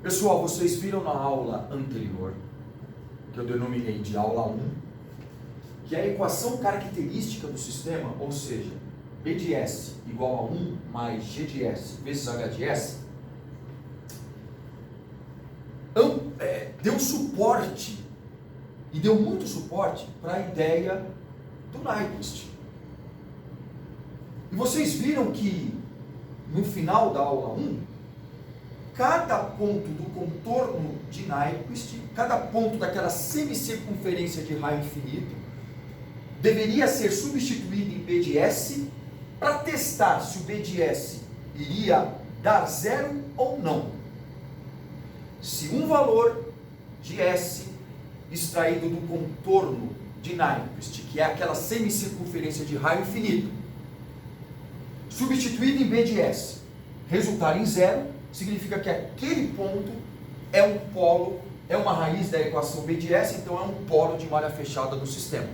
Pessoal, vocês viram na aula anterior, que eu denominei de aula 1, que a equação característica do sistema, ou seja, B de S igual a 1 mais G de S vezes H de S, deu suporte, e deu muito suporte para a ideia do Nyquist. E vocês viram que no final da aula 1, cada ponto do contorno de Nyquist, cada ponto daquela semicircunferência de raio infinito, deveria ser substituído em B de S para testar se o B de S iria dar zero ou não. Se um valor de S extraído do contorno de Nyquist, que é aquela semicircunferência de raio infinito, substituído em B de S, resultar em zero, significa que aquele ponto é um polo, é uma raiz da equação B de S, então é um polo de malha fechada do sistema.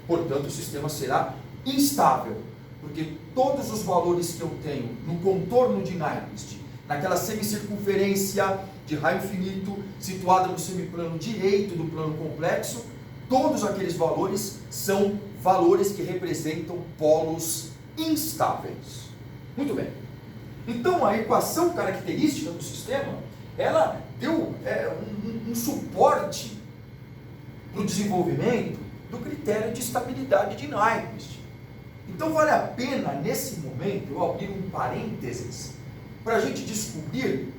Portanto, o sistema será instável, porque todos os valores que eu tenho no contorno de Nyquist, naquela semicircunferência de raio infinito, situada no semiplano direito do plano complexo, todos aqueles valores são valores que representam polos instáveis. Muito bem. Então, a equação característica do sistema, ela deu um suporte para o desenvolvimento do critério de estabilidade de Nyquist. Então, vale a pena, nesse momento, eu abrir um parênteses para a gente descobrir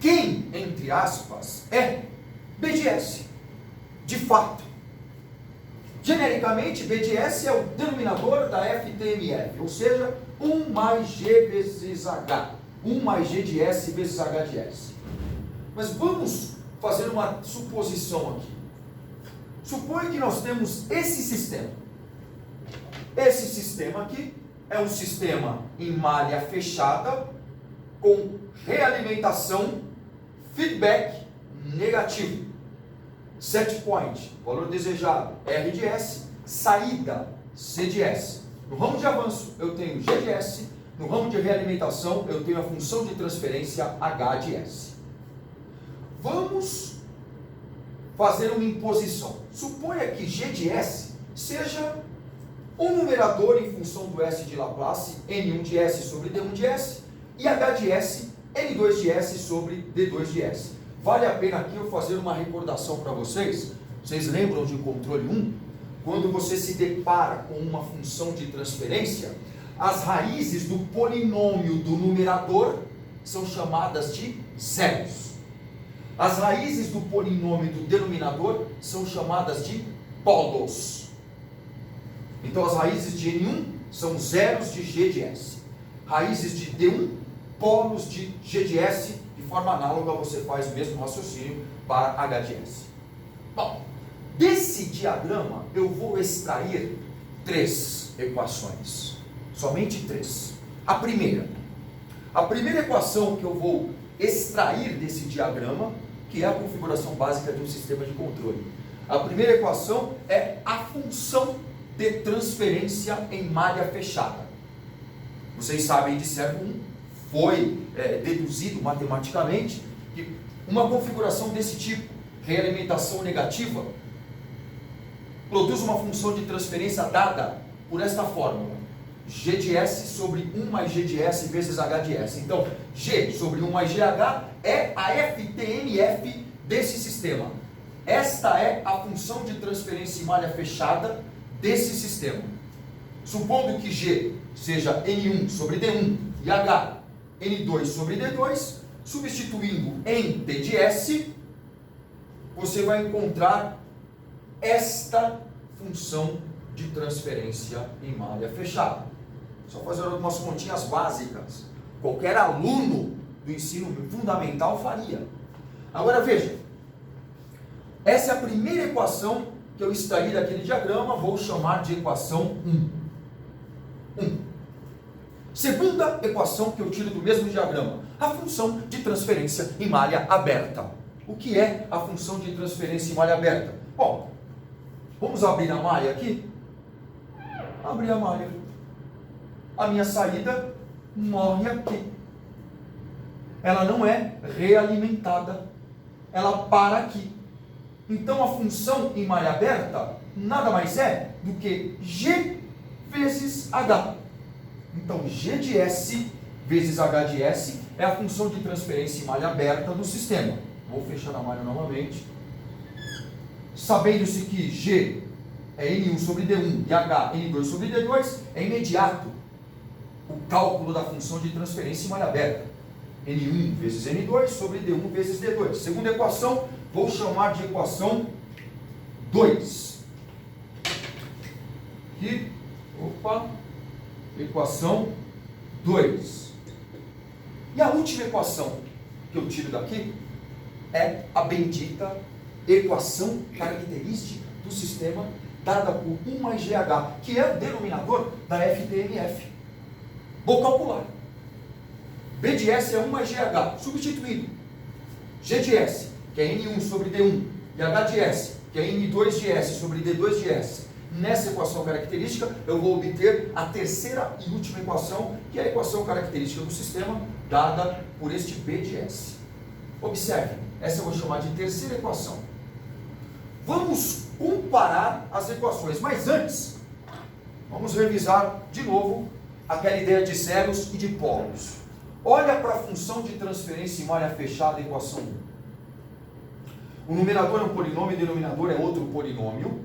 quem, entre aspas, é B de S, de fato. Genericamente, B de S é o denominador da FTMF, ou seja, 1 mais G vezes H, 1 mais G de S vezes H de S. Mas vamos fazer uma suposição aqui. Suponha que nós temos esse sistema. Esse sistema aqui é um sistema em malha fechada, com realimentação, feedback negativo. Set point, valor desejado, R de S, saída, C de S. No ramo de avanço, eu tenho G de S, no ramo de realimentação, eu tenho a função de transferência H de S. Vamos fazer uma imposição. Suponha que G de S seja um numerador em função do S de Laplace, N1 de S sobre D1 de S, e H de S, N2 de S sobre D2 de S. Vale a pena aqui eu fazer uma recordação para vocês. Vocês lembram de controle 1? Quando você se depara com uma função de transferência, as raízes do polinômio do numerador são chamadas de zeros. As raízes do polinômio do denominador são chamadas de polos. Então as raízes de N1 são zeros de G de S. Raízes de D1, polos de G de S. De forma análoga você faz o mesmo raciocínio para H de S. Bom, desse diagrama eu vou extrair 3 equações. Somente 3. A primeira equação que eu vou extrair desse diagrama, que é a configuração básica de um sistema de controle. A primeira equação é a função de transferência em malha fechada. Vocês sabem de servo 1, foi deduzido matematicamente que uma configuração desse tipo, realimentação negativa, produz uma função de transferência dada por esta fórmula: G de S sobre 1 mais G de S vezes H de S. Então, G sobre 1 mais GH é a FTMF desse sistema. Esta é a função de transferência em malha fechada desse sistema. Supondo que G seja N1 sobre D1 e H N2 sobre D2, substituindo em P de S, você vai encontrar esta função de transferência em malha fechada. Só fazer algumas continhas básicas. Qualquer aluno do ensino fundamental faria. Agora veja, essa é a primeira equação que eu extraí daquele diagrama, vou chamar de equação 1. Segunda equação que eu tiro do mesmo diagrama, a função de transferência em malha aberta. O que é a função de transferência em malha aberta? Bom, vamos abrir a malha aqui? Abrir a malha. A minha saída morre aqui. ela não é realimentada, ela para aqui. Então a função em malha aberta nada mais é do que G vezes H. Então G de S vezes H de S é a função de transferência em malha aberta do sistema. Vou fechar a malha novamente. Sabendo-se que G é N1 sobre D1 e H N2 sobre D2, é imediato o cálculo da função de transferência em malha aberta. N1 vezes N2 sobre D1 vezes D2. Segunda equação, vou chamar de equação 2. Aqui, equação 2. E a última equação que eu tiro daqui é a bendita equação característica do sistema dada por 1 mais GH, que é o denominador da FTMF. Vou calcular. B de S é 1 mais GH, substituindo G de S, que é N1 sobre D1, e H de S, que é N2 de S sobre D2 de S. Nessa equação característica, eu vou obter a terceira e última equação, que é a equação característica do sistema, dada por este B de S. Observe, essa eu vou chamar de terceira equação. Vamos comparar as equações, mas antes, vamos revisar de novo aquela ideia de zeros e de polos. Olha para a função de transferência em malha fechada, equação 1. O numerador é um polinômio, o denominador é outro polinômio.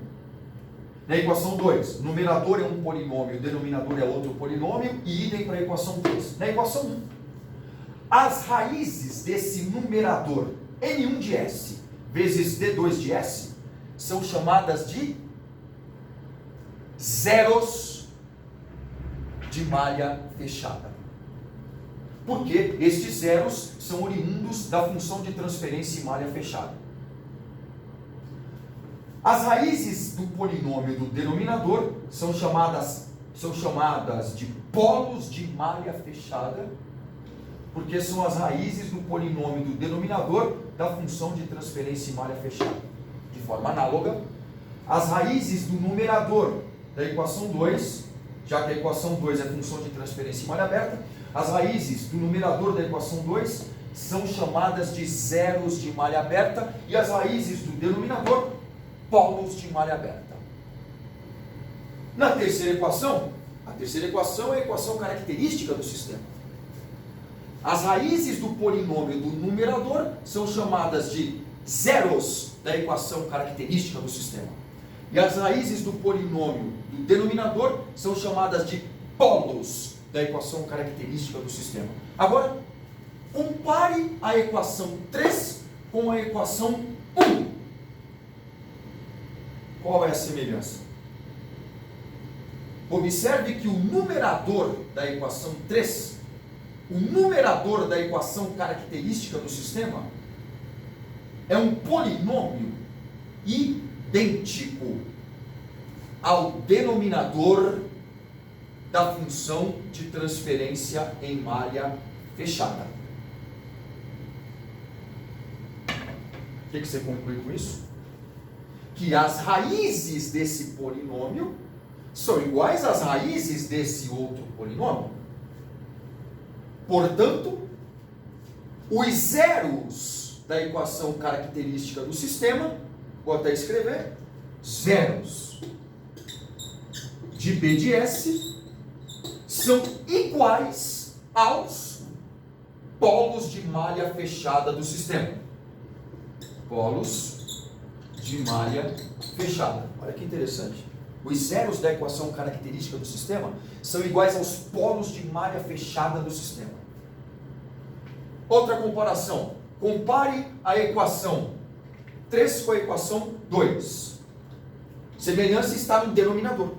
Na equação 2, numerador é um polinômio, o denominador é outro polinômio, e idem para a equação 3. Na equação 1, as raízes desse numerador N1 de S vezes D2 de S são chamadas de zeros de malha fechada. Porque estes zeros são oriundos da função de transferência em malha fechada. As raízes do polinômio do denominador são chamadas de polos de malha fechada, porque são as raízes do polinômio do denominador da função de transferência em malha fechada. De forma análoga, as raízes do numerador da equação 2, já que a equação 2 é função de transferência em malha aberta, as raízes do numerador da equação 2 são chamadas de zeros de malha aberta e as raízes do denominador, polos de malha aberta. Na terceira equação, a terceira equação é a equação característica do sistema. As raízes do polinômio do numerador são chamadas de zeros da equação característica do sistema. E as raízes do polinômio do denominador são chamadas de polos da equação característica do sistema. Agora, compare a equação 3 com a equação 1. Qual é a semelhança? Observe que o numerador da equação 3, o numerador da equação característica do sistema, é um polinômio idêntico ao denominador da função de transferência em malha fechada. O que você conclui com isso? Que as raízes desse polinômio são iguais às raízes desse outro polinômio. Portanto, os zeros da equação característica do sistema, vou até escrever, zeros de B de S são iguais aos polos de malha fechada do sistema. Polos de malha fechada. Olha que interessante. Os zeros da equação característica do sistema são iguais aos polos de malha fechada do sistema. Outra comparação. Compare a equação 3 com a equação 2. Semelhança está no denominador.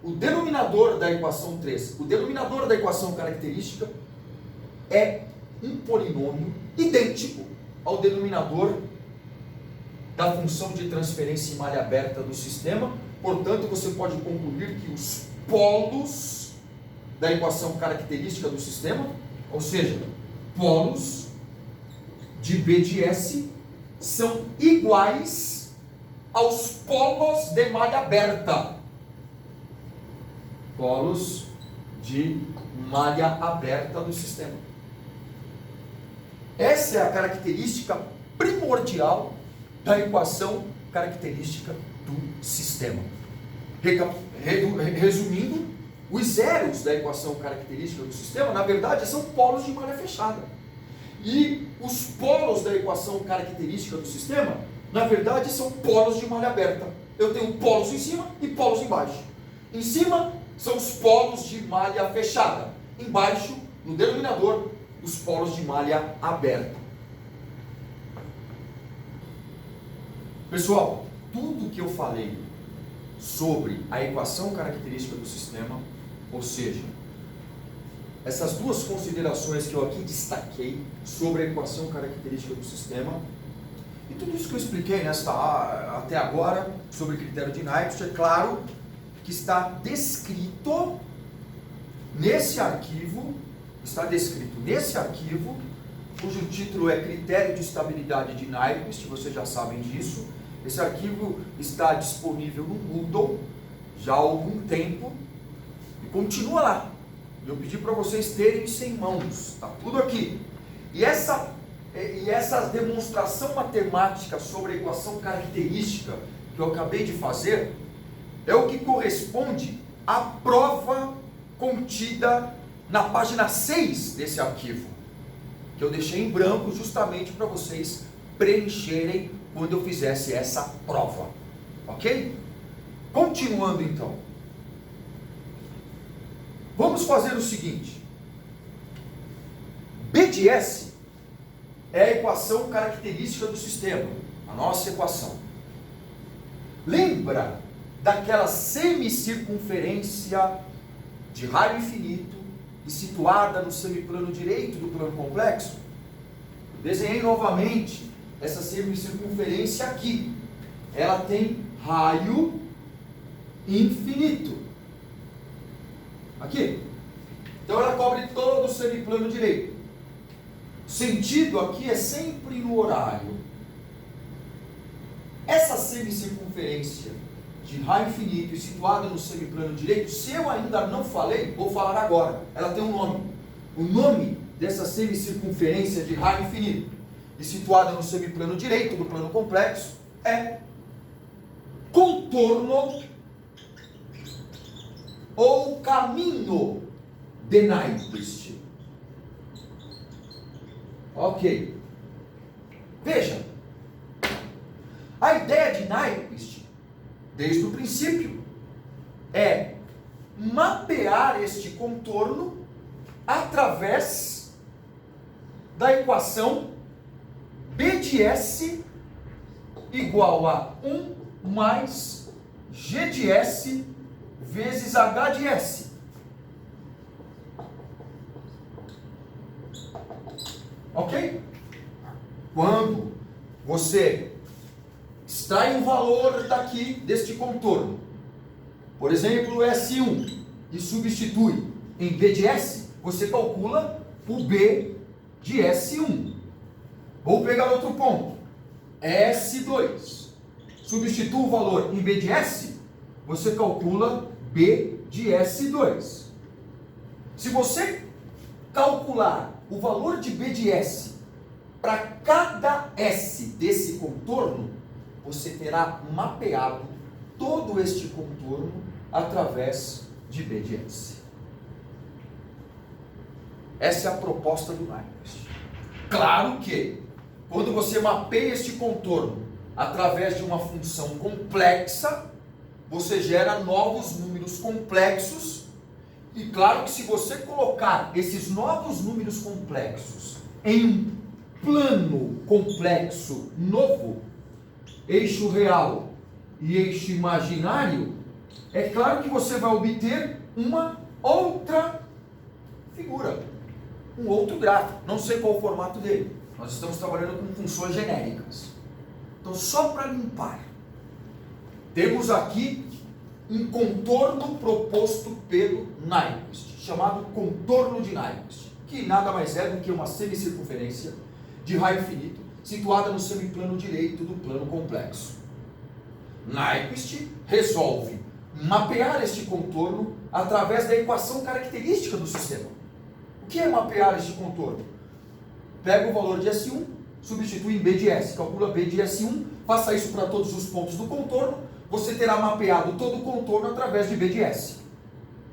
O denominador da equação 3, o denominador da equação característica é um polinômio idêntico ao denominador da função de transferência em malha aberta do sistema. Portanto, você pode concluir que os polos da equação característica do sistema, ou seja, polos de B de S, são iguais aos polos de malha aberta. Polos de malha aberta do sistema. Essa é a característica primordial da equação característica do sistema. Resumindo, os zeros da equação característica do sistema, na verdade, são polos de malha fechada. E os polos da equação característica do sistema, na verdade, são polos de malha aberta. Eu tenho polos em cima e polos embaixo. Em cima são os polos de malha fechada. Embaixo, no denominador, os polos de malha aberta. Pessoal, tudo que eu falei sobre a equação característica do sistema, ou seja, essas duas considerações que eu aqui destaquei sobre a equação característica do sistema, e tudo isso que eu expliquei até agora sobre o critério de Nyquist, é claro que está descrito nesse arquivo, cujo título é Critério de Estabilidade de Nyquist, vocês já sabem disso. Esse arquivo está disponível no Moodle já há algum tempo e continua lá. Eu pedi para vocês terem isso em mãos, está tudo aqui. E essa demonstração matemática sobre a equação característica que eu acabei de fazer é o que corresponde à prova contida na página 6 desse arquivo, que eu deixei em branco justamente para vocês preencherem quando eu fizesse essa prova, ok? Continuando então, vamos fazer o seguinte: B de S é a equação característica do sistema, a nossa equação. Lembra daquela semicircunferência de raio infinito e situada no semiplano direito do plano complexo? Desenhei novamente essa semicircunferência aqui. Ela tem raio infinito. Aqui. Então ela cobre todo o semiplano direito. O sentido aqui é sempre no horário. Essa semicircunferência de raio infinito e situada no semiplano direito, se eu ainda não falei, vou falar agora. Ela tem um nome. O nome dessa semicircunferência de raio infinito e situada no semiplano direito do plano complexo é contorno ou caminho de Nyquist. Ok. Veja, a ideia de Nyquist, desde o princípio, é mapear este contorno através da equação B de S igual a 1 mais G de S vezes H de S. Ok? Quando você extrai um valor daqui, deste contorno, por exemplo, S1, e substitui em B de S, você calcula o B de S1. Vou pegar outro ponto, S2. Substitua o valor em B de S, você calcula B de S2. Se você calcular o valor de B de S para cada S desse contorno, você terá mapeado todo este contorno através de B de S. Essa é a proposta do Nyquist. Claro que, quando você mapeia este contorno através de uma função complexa, você gera novos números complexos. E claro que se você colocar esses novos números complexos em um plano complexo novo, eixo real e eixo imaginário, é claro que você vai obter uma outra figura, um outro gráfico. Não sei qual o formato dele. Nós estamos trabalhando com funções genéricas. Então, só para limpar, temos aqui um contorno proposto pelo Nyquist, chamado contorno de Nyquist, que nada mais é do que uma semicircunferência de raio infinito situada no semiplano direito do plano complexo. Nyquist resolve mapear este contorno através da equação característica do sistema. O que é mapear este contorno? Pega o valor de S1, substitui em B de S, calcula B de S1, faça isso para todos os pontos do contorno, você terá mapeado todo o contorno através de B de S.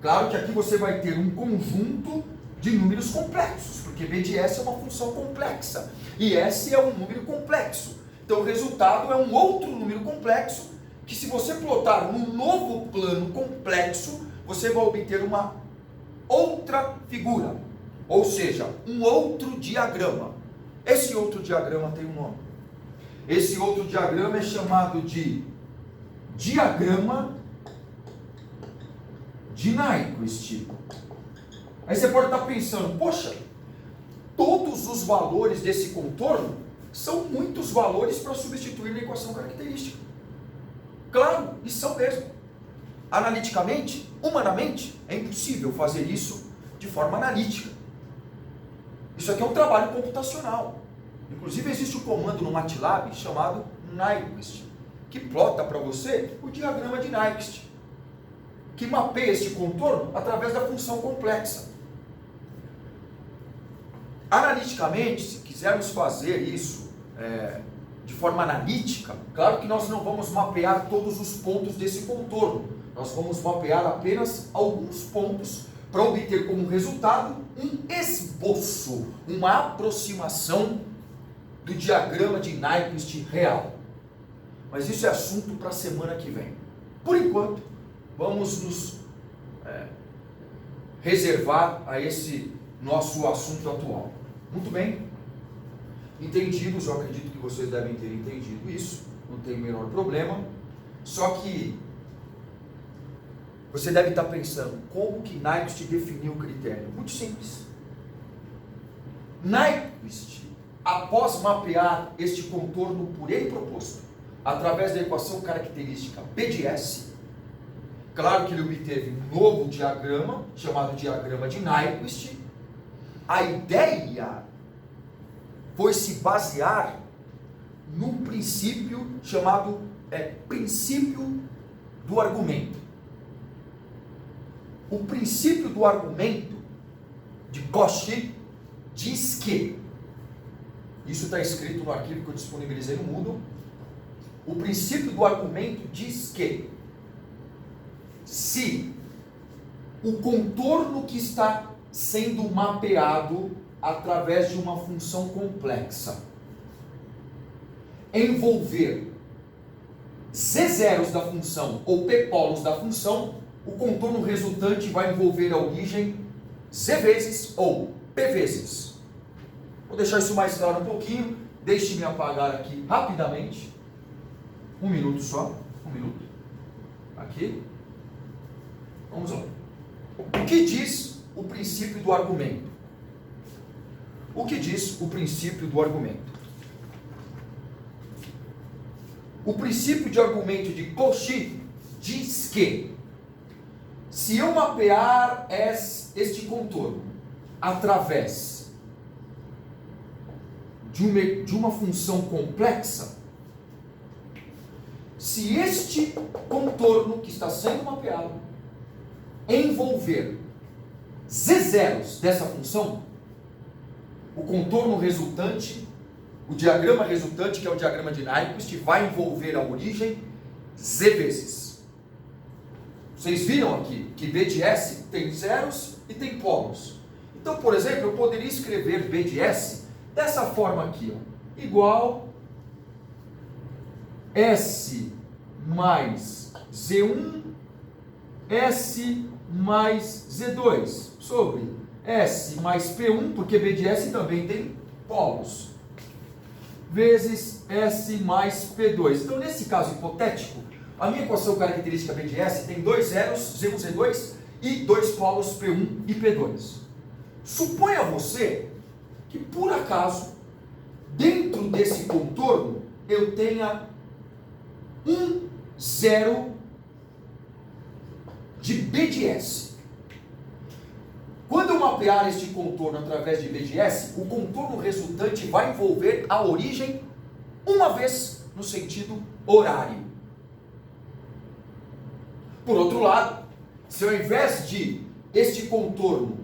Claro que aqui você vai ter um conjunto de números complexos, porque B de S é uma função complexa, e S é um número complexo. Então o resultado é um outro número complexo, que se você plotar num novo plano complexo, você vai obter uma outra figura, ou seja, um outro diagrama. Esse outro diagrama tem um nome. Esse outro diagrama é chamado de diagrama de Nyquist. Aí você pode estar pensando, poxa, todos os valores desse contorno são muitos valores para substituir na equação característica. Claro, e são mesmo. Analiticamente, humanamente, é impossível fazer isso de forma analítica. Isso aqui é um trabalho computacional. Inclusive existe um comando no MATLAB chamado Nyquist, que plota para você o diagrama de Nyquist, que mapeia este contorno através da função complexa. Analiticamente, se quisermos fazer isso de forma analítica, claro que nós não vamos mapear todos os pontos desse contorno. Nós vamos mapear apenas alguns pontos para obter como resultado um esboço, uma aproximação do diagrama de Nyquist real. Mas isso é assunto para a semana que vem. Por enquanto, vamos nos reservar a esse nosso assunto atual. Muito bem, entendidos, eu acredito que vocês devem ter entendido isso, não tem o menor problema. Só que você deve estar pensando, como que Nyquist definiu o critério? Muito simples. Nyquist, após mapear este contorno por ele proposto, através da equação característica B de S, claro que ele obteve um novo diagrama, chamado diagrama de Nyquist. A ideia foi se basear num princípio chamado princípio do argumento. O princípio do argumento de Cauchy diz que, isso está escrito no arquivo que eu disponibilizei no Moodle, o princípio do argumento diz que, se o contorno que está sendo mapeado através de uma função complexa envolver z zeros da função ou p polos da função, o contorno resultante vai envolver a origem z vezes ou p vezes. Vou deixar isso mais claro um pouquinho, deixe-me apagar aqui rapidamente, um minuto só, um minuto, aqui, vamos lá. O que diz o princípio do argumento? O que diz o princípio do argumento? O princípio de argumento de Cauchy diz que, se eu mapear este contorno através de uma função complexa, se este contorno que está sendo mapeado envolver z zeros dessa função, o contorno resultante, o diagrama resultante, que é o diagrama de Nyquist, vai envolver a origem z vezes. Vocês viram aqui que B de S tem zeros e tem polos. Então, por exemplo, eu poderia escrever B de S dessa forma aqui, ó, igual S mais Z1, S mais Z2, sobre S mais P1, porque B de S também tem polos, vezes S mais P2. Então, nesse caso hipotético, a minha equação característica B de S tem dois zeros, Z1, Z2, e dois polos P1 e P2. Suponha você que, por acaso, dentro desse contorno, eu tenha um zero de B de S. Quando eu mapear este contorno através de B de S, o contorno resultante vai envolver a origem uma vez no sentido horário. Por outro lado, se ao invés de este contorno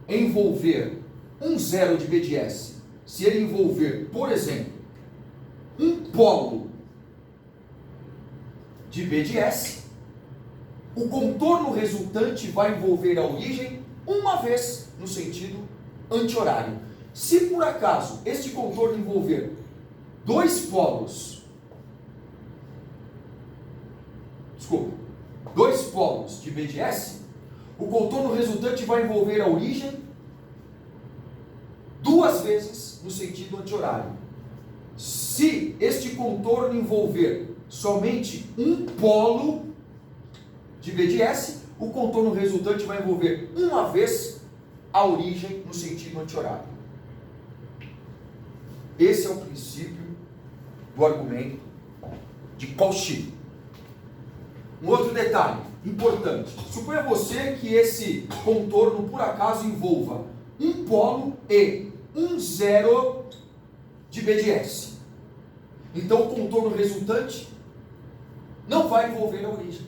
envolver um zero de B de S, se ele envolver, por exemplo, um polo de B de S, o contorno resultante vai envolver a origem uma vez no sentido anti-horário. Se por acaso este contorno envolver dois polos de B de S, o contorno resultante vai envolver a origem duas vezes no sentido anti-horário. Se este contorno envolver somente um polo de B de S, o contorno resultante vai envolver uma vez a origem no sentido anti-horário. Esse é o princípio do argumento de Cauchy. Um outro detalhe importante. Suponha você que esse contorno por acaso envolva um polo e um zero de B de S. Então o contorno resultante não vai envolver a origem,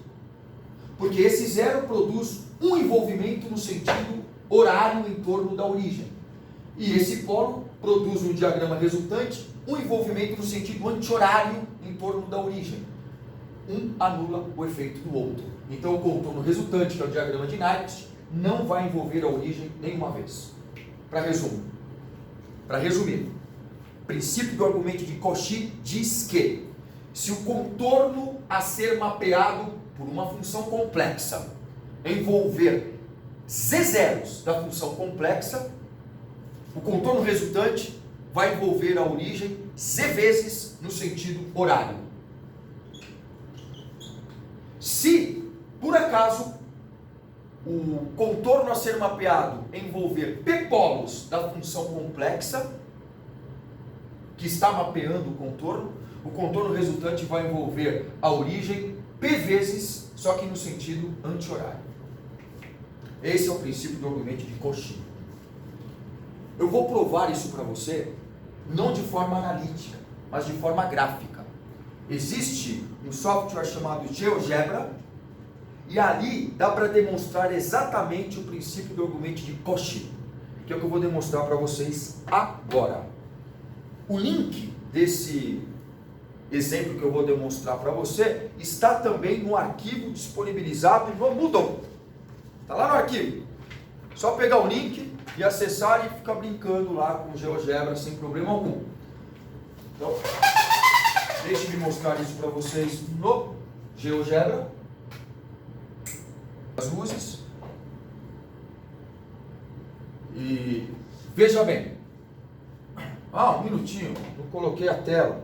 porque esse zero produz um envolvimento no sentido horário em torno da origem, e esse polo produz no diagrama resultante um envolvimento no sentido anti-horário em torno da origem. Um anula o efeito do outro. Então o contorno resultante, que é o diagrama de Nyquist, não vai envolver a origem nenhuma vez. Para resumir, o princípio do argumento de Cauchy diz que se o contorno a ser mapeado por uma função complexa envolver z zeros da função complexa, o contorno resultante vai envolver a origem z vezes no sentido horário. Se, por acaso, o contorno a ser mapeado envolver p polos da função complexa, que está mapeando o contorno resultante vai envolver a origem p vezes, só que no sentido anti-horário. Esse é o princípio do argumento de Cauchy. Eu vou provar isso para você, não de forma analítica, mas de forma gráfica. Existe um software chamado GeoGebra, e ali dá para demonstrar exatamente o princípio do argumento de Cauchy, que é o que eu vou demonstrar para vocês agora. O link desse exemplo que eu vou demonstrar para você está também no arquivo disponibilizado no Moodle. Está lá no arquivo. Só pegar o link e acessar e ficar brincando lá com o GeoGebra sem problema algum. Então, deixe-me mostrar isso para vocês no GeoGebra. As luzes. E veja bem. Um minutinho, não coloquei a tela.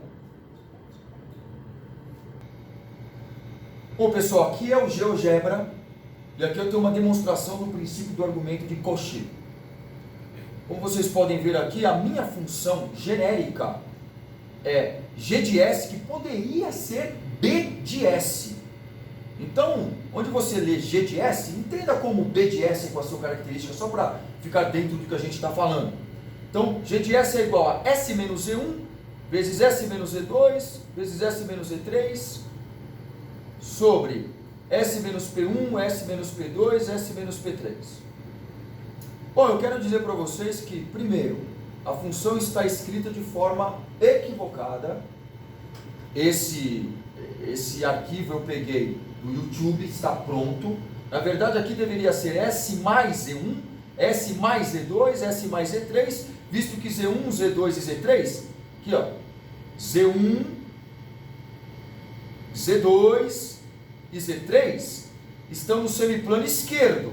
Bom, pessoal, aqui é o GeoGebra e aqui eu tenho uma demonstração do princípio do argumento de Cauchy. Como vocês podem ver aqui, a minha função genérica é G de S, que poderia ser B de S. Então, onde você lê G de S, entenda como B de S com a sua característica, só para ficar dentro do que a gente está falando. Então, G de S é igual a S menos E1 vezes S menos E2 vezes S menos E3 sobre S menos P1, S menos P2, S menos P3. Bom, eu quero dizer para vocês que, primeiro, a função está escrita de forma equivocada. Esse arquivo eu peguei do YouTube, está pronto. Na verdade, aqui deveria ser S mais E1, S mais E2, S mais E3, visto que Z1, Z2 e Z3, aqui ó, Z1, Z2 e Z3 estão no semiplano esquerdo.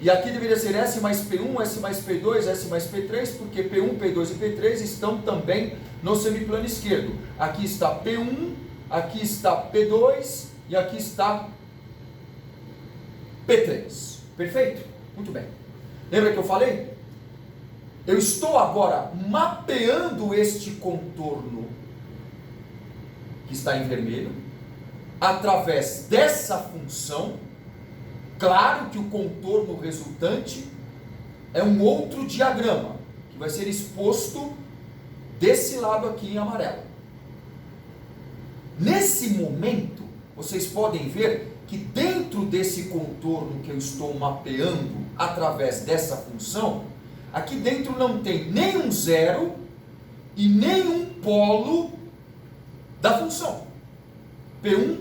E aqui deveria ser S mais P1, S mais P2, S mais P3, porque P1, P2 e P3 estão também no semiplano esquerdo. Aqui está P1, aqui está P2 e aqui está P3. Perfeito? Muito bem. Lembra que eu falei? Eu estou agora mapeando este contorno que está em vermelho através dessa função. Claro que o contorno resultante é um outro diagrama que vai ser exposto desse lado aqui em amarelo. Nesse momento, vocês podem ver que dentro desse contorno que eu estou mapeando através dessa função, aqui dentro não tem nem um zero e nem um polo da função. P1,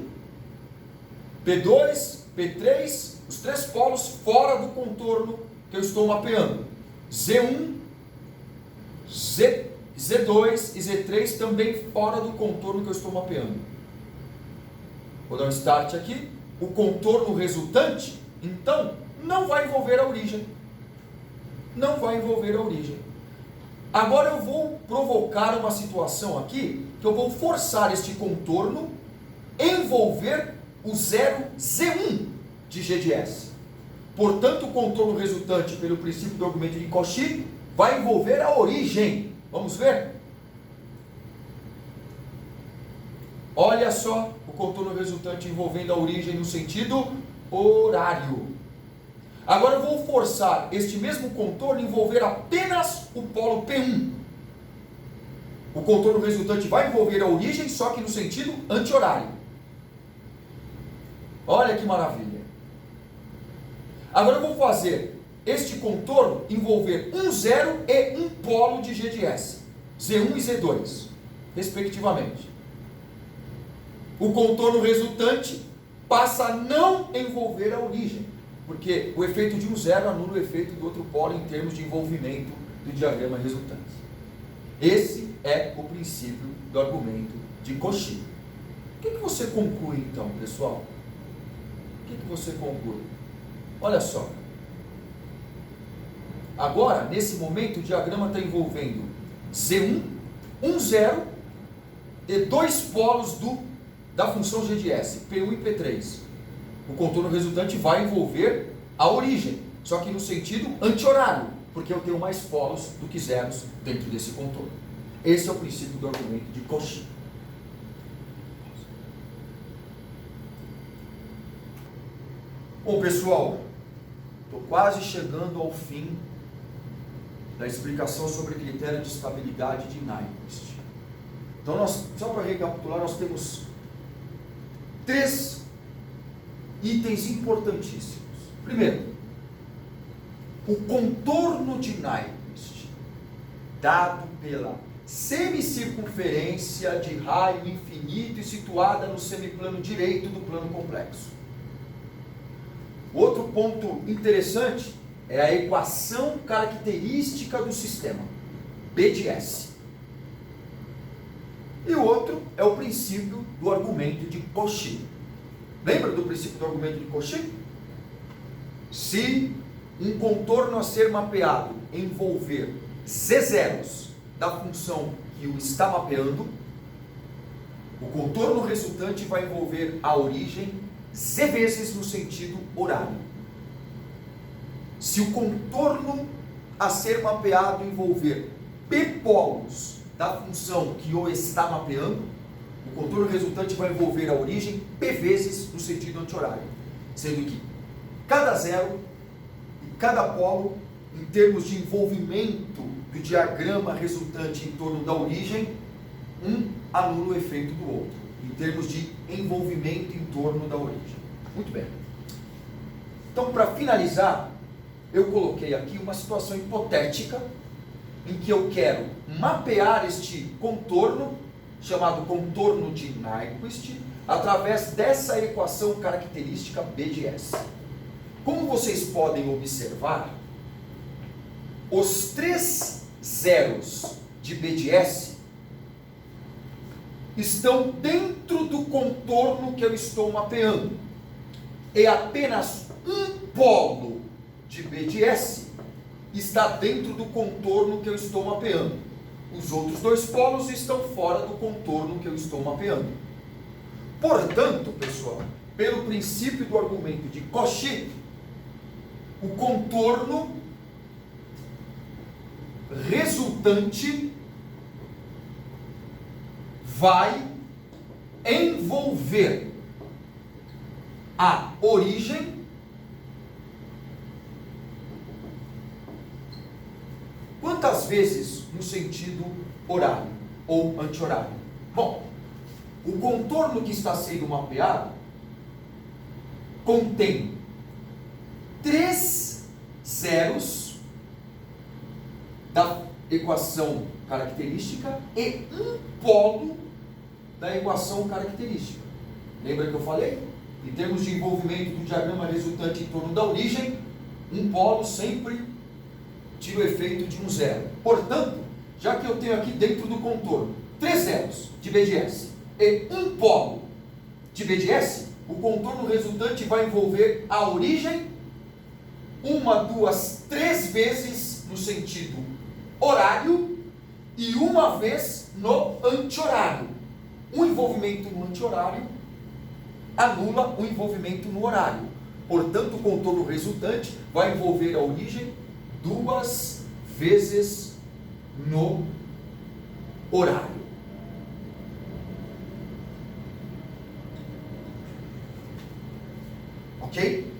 P2, P3, os três polos fora do contorno que eu estou mapeando. Z1, Z2 e Z3 também fora do contorno que eu estou mapeando. Vou dar um start aqui. O contorno resultante, então, não vai envolver a origem. Não vai envolver a origem. Agora eu vou provocar uma situação aqui, que eu vou forçar este contorno envolver o zero Z1 de G de S. Portanto, o contorno resultante pelo princípio do argumento de Cauchy vai envolver a origem. Vamos ver? Olha só o contorno resultante envolvendo a origem no sentido horário. Agora eu vou forçar este mesmo contorno envolver apenas o polo P1. O contorno resultante vai envolver a origem, só que no sentido anti-horário. Olha que maravilha. Agora eu vou fazer este contorno envolver um zero e um polo de G de S, Z1 e Z2, respectivamente. O contorno resultante passa a não envolver a origem, porque o efeito de um zero anula o efeito do outro polo em termos de envolvimento do diagrama resultante. Esse é o princípio do argumento de Cauchy. O que você conclui então, pessoal? O que você conclui? Olha só. Agora, nesse momento, o diagrama está envolvendo Z1, um zero e dois polos da função G de S, P1 e P3. O contorno resultante vai envolver a origem, só que no sentido anti-horário, porque eu tenho mais polos do que zeros dentro desse contorno. Esse é o princípio do argumento de Cauchy. Bom, pessoal, estou quase chegando ao fim da explicação sobre critério de estabilidade de Nyquist. Então, só para recapitular, nós temos 3 itens importantíssimos. Primeiro, o contorno de Nyquist, dado pela semicircunferência de raio infinito e situada no semiplano direito do plano complexo. Outro ponto interessante é a equação característica do sistema, B de S. E o outro é o princípio do argumento de Cauchy. Lembra do princípio do argumento de Cauchy? Se um contorno a ser mapeado envolver Z zeros da função que o está mapeando, o contorno resultante vai envolver a origem Z vezes no sentido horário. Se o contorno a ser mapeado envolver P polos da função que o está mapeando, o contorno resultante vai envolver a origem P vezes no sentido anti-horário, sendo que cada zero e cada polo, em termos de envolvimento do diagrama resultante em torno da origem, um anula o efeito do outro, em termos de envolvimento em torno da origem. Muito bem. Então, para finalizar, eu coloquei aqui uma situação hipotética em que eu quero mapear este contorno, chamado contorno de Nyquist, através dessa equação característica B de S. Como vocês podem observar, os 3 zeros de B de S estão dentro do contorno que eu estou mapeando. E apenas um polo de B de S está dentro do contorno que eu estou mapeando. Os outros 2 polos estão fora do contorno que eu estou mapeando. Portanto, pessoal, pelo princípio do argumento de Cauchy, o contorno resultante vai envolver a origem quantas vezes no sentido horário ou anti-horário? Bom, o contorno que está sendo mapeado contém 3 zeros da equação característica e um polo da equação característica. Lembra que eu falei? Em termos de envolvimento do diagrama resultante em torno da origem, um polo sempre tira o efeito de um zero. Portanto, já que eu tenho aqui dentro do contorno 3 zeros de BDS e um polo de BDS, o contorno resultante vai envolver a origem 1, 2, 3 vezes no sentido horário e uma vez no anti-horário. O envolvimento no anti-horário anula o envolvimento no horário. Portanto, o contorno resultante vai envolver a origem 2 vezes no horário. Ok?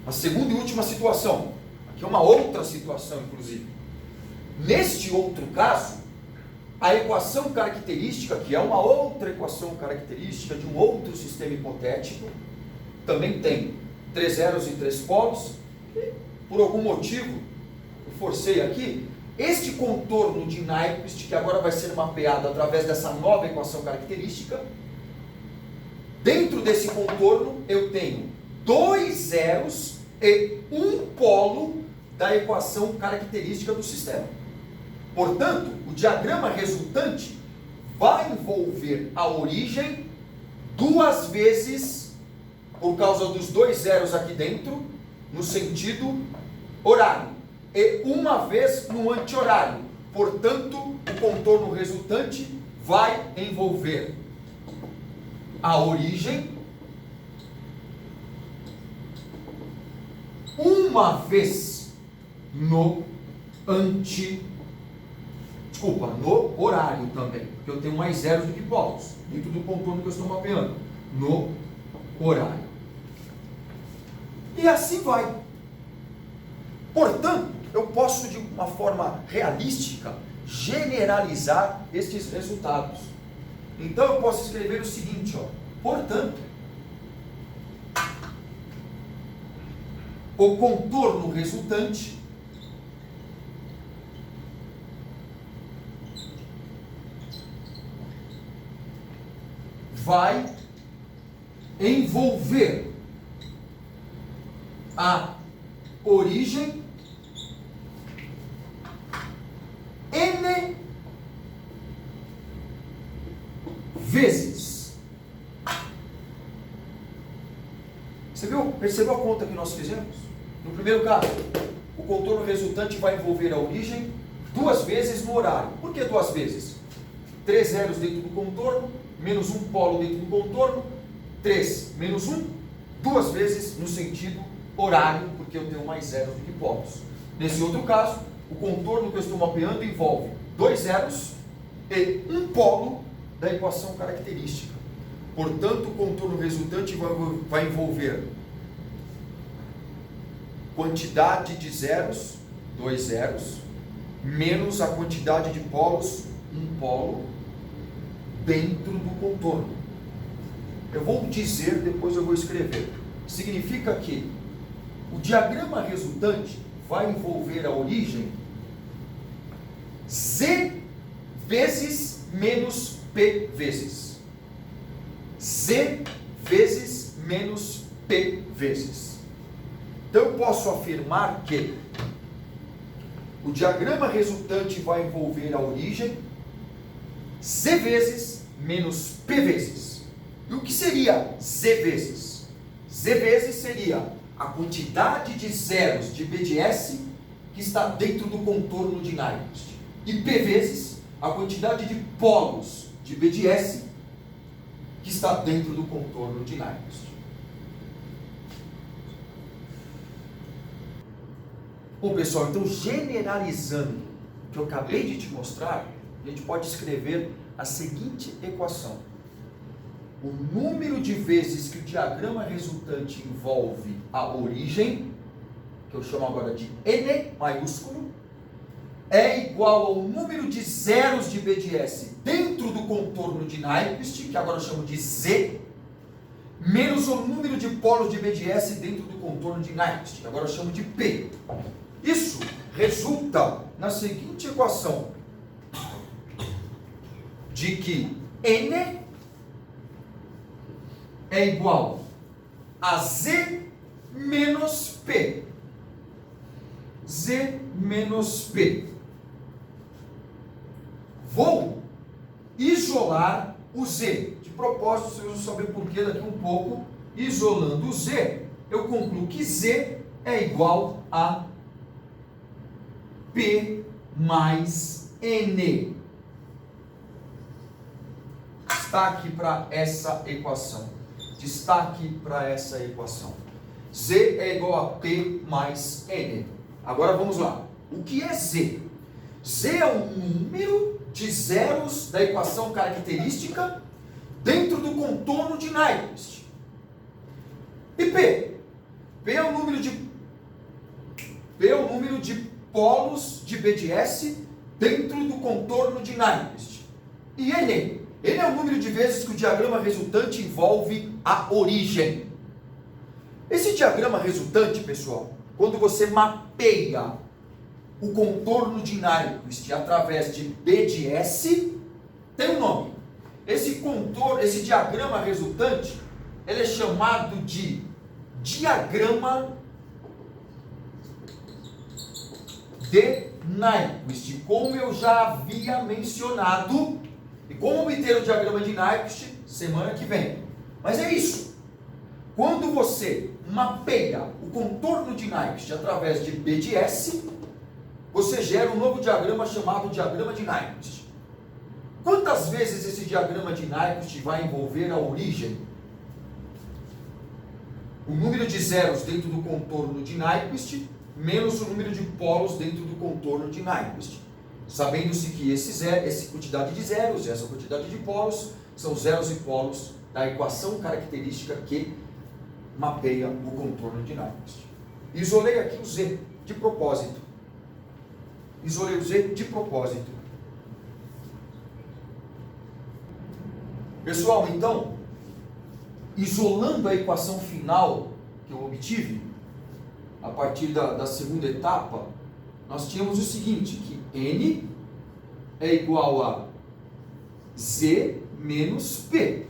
A segunda e última situação. Aqui é uma outra situação, inclusive. Neste outro caso, a equação característica, que é uma outra equação característica de um outro sistema hipotético, também tem 3 zeros e 3 polos, e por algum motivo, eu forcei aqui, este contorno de Nyquist, que agora vai ser mapeado através dessa nova equação característica, dentro desse contorno eu tenho 2 zeros e um polo da equação característica do sistema. Portanto, o diagrama resultante vai envolver a origem 2 vezes, por causa dos 2 zeros aqui dentro, no sentido horário, e uma vez no anti-horário. Portanto, o contorno resultante vai envolver a origem uma vez no no horário também, porque eu tenho mais zeros do que polos, dentro do contorno que eu estou mapeando, no horário. E assim vai. Portanto, eu posso, de uma forma realística, generalizar estes resultados. Então, eu posso escrever o seguinte, ó. Portanto, o contorno resultante vai envolver a origem N vezes. Percebeu a conta que nós fizemos? No primeiro caso, o contorno resultante vai envolver a origem 2 vezes no horário. Por que 2 vezes? 3 zeros dentro do contorno, menos um polo dentro do contorno, 3 menos 1, 2 vezes no sentido horário, porque eu tenho mais zeros do que polos. Nesse outro caso, o contorno que eu estou mapeando envolve 2 zeros e um polo da equação característica. Portanto, o contorno resultante vai envolver quantidade de zeros, 2 zeros, menos a quantidade de polos, um polo, dentro do contorno. Eu vou dizer, depois eu vou escrever. Significa que o diagrama resultante vai envolver a origem Z vezes menos P vezes. Z vezes menos P vezes. Então eu posso afirmar que o diagrama resultante vai envolver a origem Z vezes menos P vezes. E o que seria Z vezes? Z vezes seria a quantidade de zeros de BDS que está dentro do contorno de Nyquist. E P vezes a quantidade de polos de BDS que está dentro do contorno de Nyquist. Bom, pessoal, então generalizando o que eu acabei de te mostrar, a gente pode escrever a seguinte equação. O número de vezes que o diagrama resultante envolve a origem, que eu chamo agora de N maiúsculo, é igual ao número de zeros de BDS dentro do contorno de Nyquist, que agora eu chamo de Z, menos o número de polos de BDS dentro do contorno de Nyquist, que agora eu chamo de P. Isso resulta na seguinte equação, de que N é igual a Z menos P. Z menos P. Vou isolar o Z. De propósito, vocês vão saber por que daqui um pouco. Isolando o Z, eu concluo que Z é igual a P mais N. Destaque para essa equação. Destaque para essa equação. Z é igual a P mais N. Agora vamos lá. O que é Z? Z é um número de zeros da equação característica dentro do contorno de Nyquist. E P? P é o número de polos de B de S dentro do contorno de Nyquist. E N? N é o número de vezes que o diagrama resultante envolve a origem. Esse diagrama resultante, pessoal, quando você mapeia o contorno de Nyquist através de B de S, tem um nome. Esse diagrama resultante, ele é chamado de diagrama de Nyquist, como eu já havia mencionado. E como obter o diagrama de Nyquist? Semana que vem. Mas é isso. Quando você mapeia o contorno de Nyquist através de B de S, você gera um novo diagrama chamado diagrama de Nyquist. Quantas vezes esse diagrama de Nyquist vai envolver a origem? O número de zeros dentro do contorno de Nyquist menos o número de polos dentro do contorno de Nyquist. Sabendo-se que essa quantidade de zeros e essa quantidade de polos são zeros e polos da equação característica que mapeia o contorno de Nyquist. Isolei aqui o Z de propósito. Isolei o Z de propósito. Pessoal, então, isolando a equação final que eu obtive, a partir da segunda etapa, nós tínhamos o seguinte, que N é igual a Z menos P.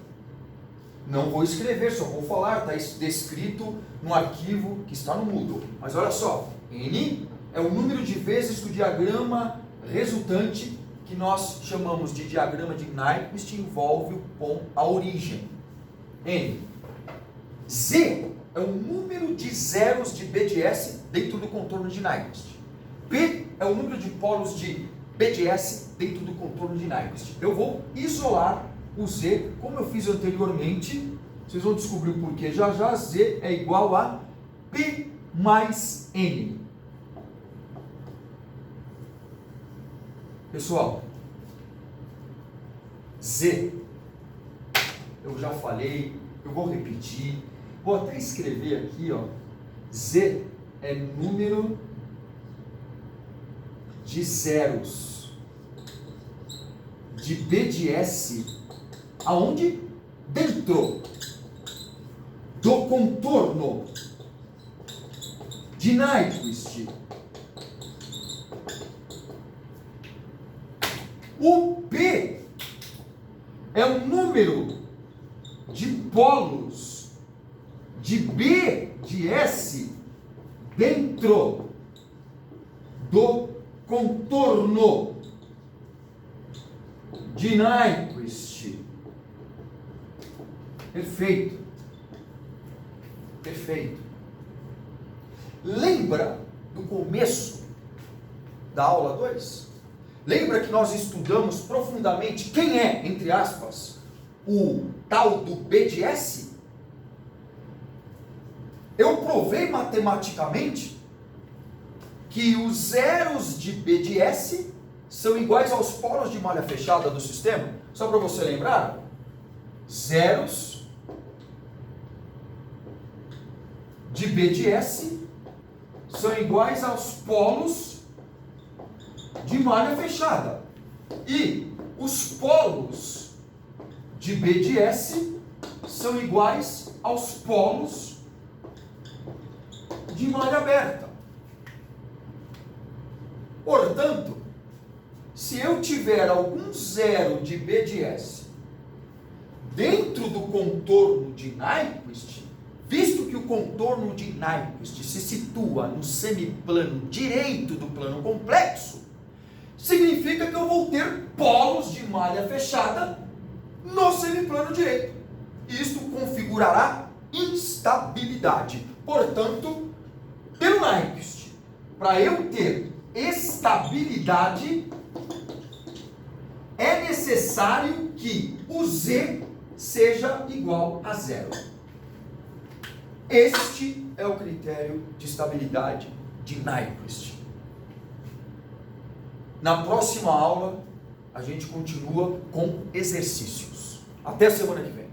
Não vou escrever, só vou falar, está descrito no arquivo que está no Moodle. Mas olha só, N é o número de vezes que o diagrama resultante, que nós chamamos de diagrama de Nyquist, envolve a origem. N. Z é o número de zeros de B de S dentro do contorno de Nyquist. P é o número de polos de B de S dentro do contorno de Nyquist. Eu vou isolar o Z, como eu fiz anteriormente, vocês vão descobrir o porquê já já. Z é igual a P mais N. Pessoal, Z, eu já falei, eu vou repetir, vou até escrever aqui, ó. Z é número de zeros de B de S, aonde? Dentro do contorno de Nyquist. O P é o número de polos de B de S dentro do contorno de Nyquist. Perfeito. Perfeito. Lembra do começo da aula 2? Lembra que nós estudamos profundamente quem é, entre aspas, o tal do B de S? Eu provei matematicamente que os zeros de B de S são iguais aos polos de malha fechada do sistema. Só para você lembrar, zeros de B de S são iguais aos polos de malha fechada. E os polos de B de S são iguais aos polos de malha aberta. Portanto, se eu tiver algum zero de B de S dentro do contorno de Nyquist, visto que o contorno de Nyquist se situa no semiplano direito do plano complexo, significa que eu vou ter polos de malha fechada no semiplano direito. Isto configurará instabilidade. Portanto, pelo Nyquist, para eu ter estabilidade, é necessário que o Z seja igual a zero. Este é o critério de estabilidade de Nyquist. Na próxima aula, a gente continua com exercícios. Até semana que vem.